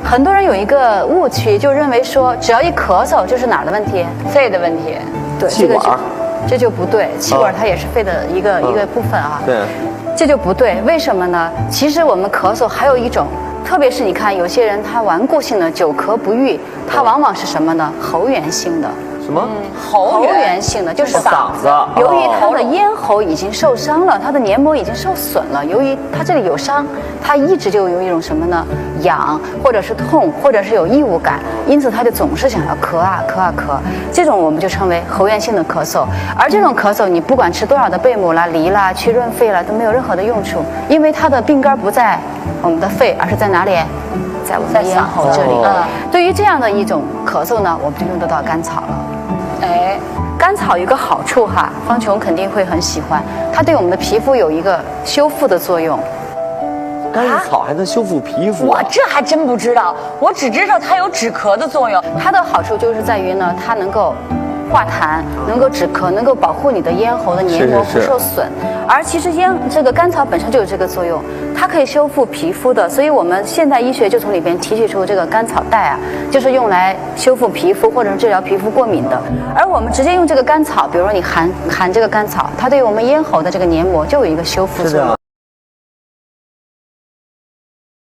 很多人有一个误区，就认为说只要一咳嗽就是哪儿的问题，肺的问题。对，气管这就不对，气管它也是肺的一个部分啊。对，这就不对，为什么呢？其实我们咳嗽还有一种，特别是你看有些人他顽固性的久咳不愈，它往往是什么呢？喉源性的。什么？喉源性的就是嗓子。由于他的咽喉已经受伤了，他的黏膜已经受损了，由于他这里有伤，他一直就有一种什么呢？痒，或者是痛，或者是有异物感，因此他就总是想要咳啊咳啊咳，这种我们就称为喉源性的咳嗽。而这种咳嗽，你不管吃多少的贝母啦、梨啦、去润肺啦，都没有任何的用处，因为它的病根不在我们的肺，而是在哪里？在我们的咽喉这里。对于这样的一种咳嗽呢，我们就用得到甘草了。哎，甘草有个好处哈，方琼肯定会很喜欢，它对我们的皮肤有一个修复的作用。甘草还能修复皮肤？我这还真不知道，我只知道它有止咳的作用。它的好处就是在于呢，它能够化痰，能够止咳，能够保护你的咽喉的黏膜不受损。而其实这个甘草本身就有这个作用，它可以修复皮肤的，所以我们现代医学就从里边提取出这个甘草带啊，就是用来修复皮肤或者是治疗皮肤过敏的。而我们直接用这个甘草，比如说你含这个甘草，它对于我们咽喉的这个黏膜就有一个修复作用。